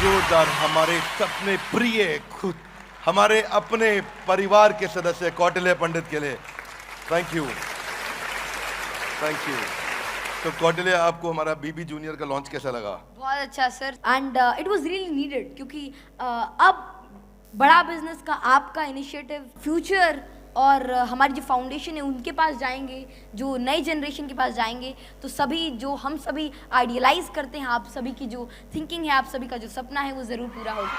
जोरदार हमारे सपने प्रिय खुद हमारे अपने परिवार के सदस्य कौटिल्य पंडित के लिए थैंक यू। तो कौटिल्य, आपको हमारा बीबी जूनियर का लॉन्च कैसा लगा? बहुत अच्छा sir, and it was really needed, क्योंकि अब बड़ा बिजनेस का आपका इनिशिएटिव फ्यूचर और हमारी जो फाउंडेशन है उनके पास जाएंगे, जो नई जनरेशन के पास जाएंगे, तो सभी जो हम सभी आइडियलाइज करते हैं, आप सभी की जो थिंकिंग है, आप सभी का जो सपना है, वो ज़रूर पूरा होगा।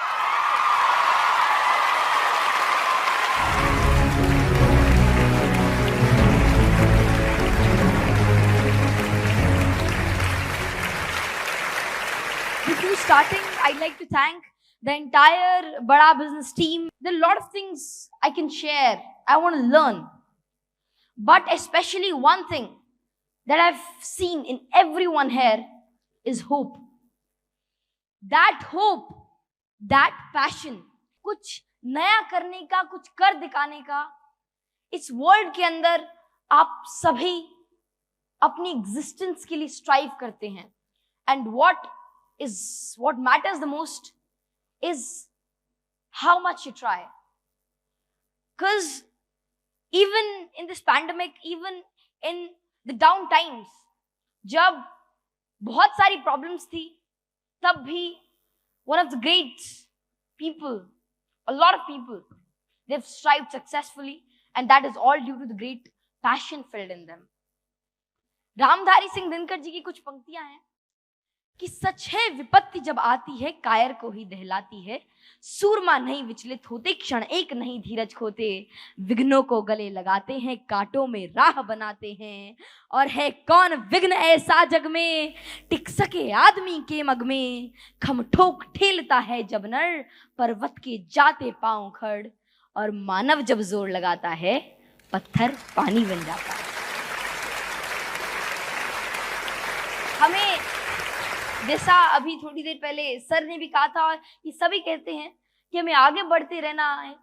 Before starting, I'd like to thank the entire Bada Business team. There are a lot of things I can share. I want to learn. But especially one thing that I've seen in everyone here is hope. That hope, that passion, कुछ नया करने का, कुछ कर दिखाने का, इस world के अंदर आप सभी अपनी एग्जिस्टेंस के लिए स्ट्राइव करते हैं. And what matters the most is how much you try. Because even in this pandemic, even in the down times, जब बहुत सारी problems थी, तब भी one of the great people, a lot of people, they've strived successfully, and that is all due to the great passion filled in them. Ramdhari Singh Dinkar ji की कुछ पंक्तियां हैं कि सच है विपत्ति जब आती है कायर को ही दहलाती है, सूरमा नहीं विचलित होते, क्षण एक नहीं धीरज खोते, विघ्नों को गले लगाते हैं, कांटों में राह बनाते हैं, और है कौन विघ्न ऐसा जग में टिक सके आदमी के मग में, खम ठोक ठेलता है जब नर पर्वत के जाते पांव खड़, और मानव जब जोर लगाता है पत्थर पानी बन जाता है. हमें जैसा अभी थोड़ी देर पहले सर ने भी कहा था, और ये सभी कहते हैं कि हमें आगे बढ़ते रहना है,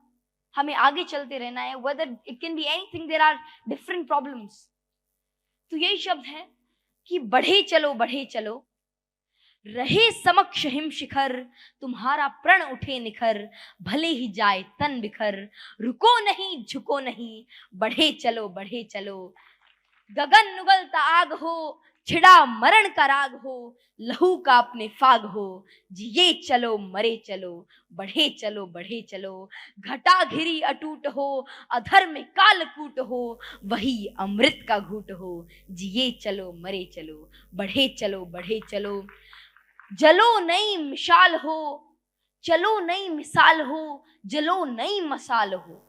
हमें आगे चलते रहना है, whether it can be anything, there are different problems. तो यही शब्द है कि बढ़े चलो, रहे समक्ष हिम शिखर, तुम्हारा प्रण उठे निखर, भले ही जाए तन बिखर, रुको नहीं झुको नहीं, बढ़े चलो, गगन नुगलता आग हो, छिड़ा मरण का राग हो, लहू का अपने फाग हो, जिए चलो मरे चलो, बढ़े चलो, घटा घिरी अटूट हो, अधर में कालकूट हो, वही अमृत का घूट हो, जिए चलो मरे चलो, बढ़े चलो, जलो नई मिसाल हो, चलो नई मिसाल हो, जलो नई मसाल हो.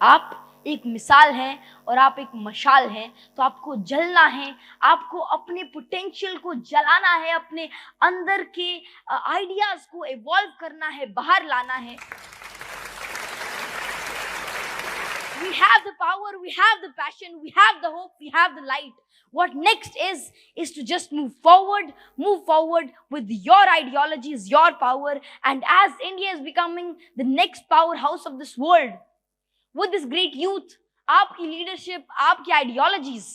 आप एक मिसाल है और आप एक मशाल हैं, तो आपको जलना है, आपको अपने पोटेंशियल को जलाना है, अपने अंदर के आइडियाज को इवॉल्व करना है, बाहर लाना है. We have the power, we have the passion, we have the hope, we have the light. What next is to just move forward with your ideologies, your power, and as India is becoming the next powerhouse of this world, with this great youth, आपकी leadership, आपकी ideologies,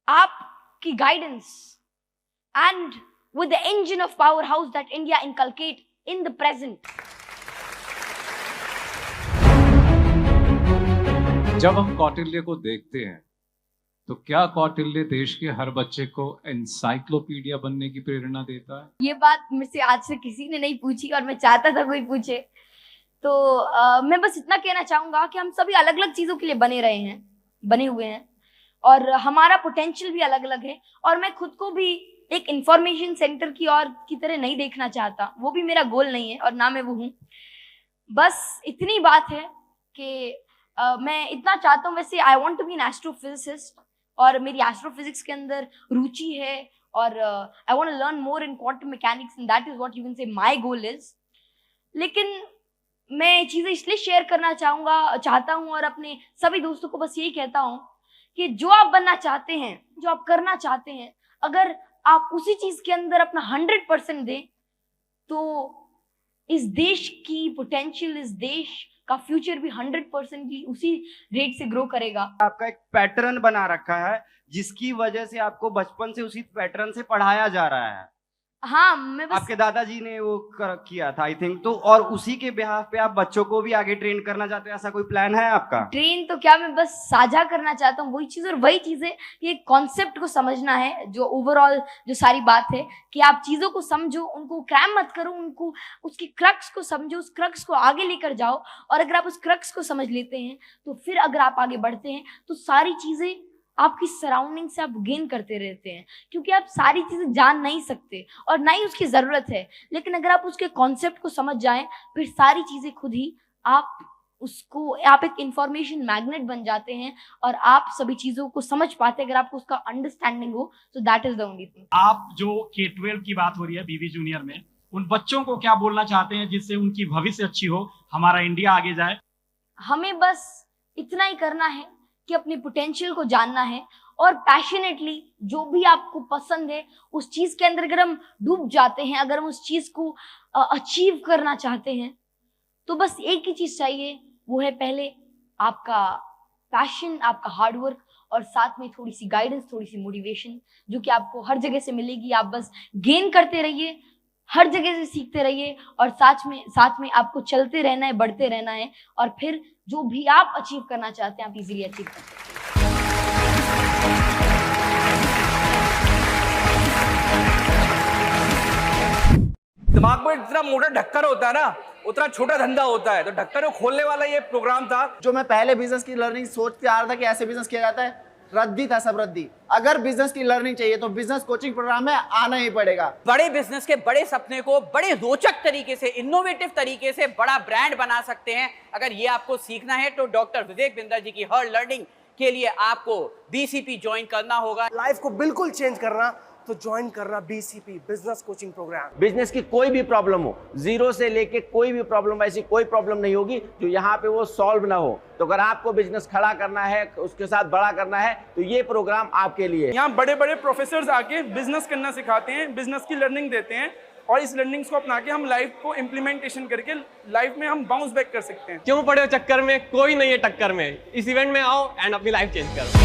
आपकी guidance, and with the engine of powerhouse that India inculcate in the present. जब हम कौटिल्य को देखते हैं तो क्या कौटिल्य देश के हर बच्चे को एनसाइक्लोपीडिया बनने की प्रेरणा देता है? ये बात मुझसे आज से किसी ने नहीं पूछी और मैं चाहता था कोई पूछे. तो मैं बस इतना कहना चाहूंगा कि हम सभी अलग अलग चीजों के लिए बने हुए हैं, और हमारा पोटेंशियल भी अलग अलग है, और मैं खुद को भी एक इंफॉर्मेशन सेंटर की तरह नहीं देखना चाहता. वो भी मेरा गोल नहीं है और ना मैं वो हूँ. बस इतनी बात है कि मैं इतना चाहता हूँ. वैसे I want to be an astrophysicist, और मेरी एस्ट्रोफिजिक्स के अंदर रुचि है, और I want to learn more in quantum mechanics, and that is what you can say my goal is. लेकिन मैं चीज़ें इसलिए शेयर करना चाहता हूँ और अपने सभी दोस्तों को बस यही कहता हूँ कि जो आप बनना चाहते हैं, जो आप करना चाहते हैं, अगर आप उसी चीज़ के अंदर अपना 100% दें, तो इस देश की पोटेंशियल, इस देश का फ्यूचर भी 100% उसी रेट से ग्रो करेगा. आपका एक पैटर्न बना रखा है जिसकी वजह से आपको बचपन से उसी पैटर्न से पढ़ाया जा रहा है. हाँ, मैं बस आपके दादाजी ने वो किया था आई थिंक, तो और उसी के बिहाफ पे आप बच्चों को भी आगे ट्रेन करना चाहते हो, ऐसा कोई प्लान है आपका? ट्रेन तो क्या, मैं बस साझा करना चाहता हूँ वही चीज, और वही चीज है कि कॉन्सेप्ट को समझना है, जो ओवरऑल जो सारी बात है कि आप चीजों को समझो, उनको क्रैम मत करो, उनको उसकी क्रक्स को समझो, उस क्रक्स को आगे लेकर जाओ, और अगर आप उस क्रक्स को समझ लेते हैं तो फिर अगर आप आगे बढ़ते हैं तो सारी चीजें आपकी सराउंडिंग से आप गेन करते रहते हैं, क्योंकि आप सारी चीजें जान नहीं सकते और ना ही उसकी जरूरत है, लेकिन अगर आप उसके कॉन्सेप्ट को समझ जाएं फिर सारी चीजें खुद ही आप एक इंफॉर्मेशन मैग्नेट बन जाते हैं और आप सभी चीजों को समझ पाते हैं अगर आपको उसका अंडरस्टैंडिंग हो। So that is the only thing. आप जो K-12 की बात हो रही है बीवी जूनियर में, उन बच्चों को क्या बोलना चाहते हैं जिससे उनकी भविष्य अच्छी हो, हमारा इंडिया आगे जाए? हमें बस इतना ही करना है कि अपने पोटेंशियल को जानना है और पैशनेटली जो भी आपको पसंद है उस चीज के अंदर अगर हम डूब जाते हैं, अगर हम उस चीज को अचीव करना चाहते हैं तो बस एक ही चीज चाहिए, वो है पहले आपका पैशन, आपका हार्डवर्क और साथ में थोड़ी सी गाइडेंस, थोड़ी सी मोटिवेशन जो कि आपको हर जगह से मिलेगी। आप बस गेन करते रहिए, हर जगह से सीखते रहिए और साथ में आपको चलते रहना है, बढ़ते रहना है और फिर जो भी आप अचीव करना चाहते हैं आप इजीली अचीव कर सकते हैं। दिमाग में जितना मोटा ढक्कन होता है ना उतना छोटा धंधा होता है, तो ढक्कन को खोलने वाला ये प्रोग्राम था। जो मैं पहले बिजनेस की लर्निंग सोचते आ रहा था कि ऐसे बिजनेस किया जाता है, रद्दी था सब रद्दी। अगर बिजनेस की लर्निंग चाहिए तो बिजनेस कोचिंग प्रोग्राम में आना ही पड़ेगा। बड़े बिजनेस के बड़े सपने को बड़े रोचक तरीके से, इनोवेटिव तरीके से बड़ा ब्रांड बना सकते हैं। अगर ये आपको सीखना है तो डॉक्टर विवेक बिंदर जी की हर लर्निंग के लिए आपको BCP ज्वाइन करना होगा। लाइफ को बिल्कुल चेंज करना तो ज्वाइन करना BCP business coaching programme. Business की कोई भी प्रॉब्लम हो, जीरो से लेके कोई भी प्रॉब्लम, ऐसी कोई प्रॉब्लम नहीं होगी जो यहाँ पे वो सॉल्व ना हो। तो अगर आपको बिजनेस खड़ा करना है, उसके साथ बड़ा करना है, तो ये प्रोग्राम आपके लिए। यहाँ बड़े बड़े प्रोफेसर्स आके बिजनेस करना सिखाते हैं, बिजनेस की लर्निंग देते हैं और इस लर्निंग्स को अपना के हम लाइफ को इम्प्लीमेंटेशन करके लाइफ में हम बाउंस बैक कर सकते हैं। क्यों पड़े हो चक्कर में, कोई नहीं है टक्कर में। इस इवेंट में आओ एंड अपनी लाइफ चेंज करो।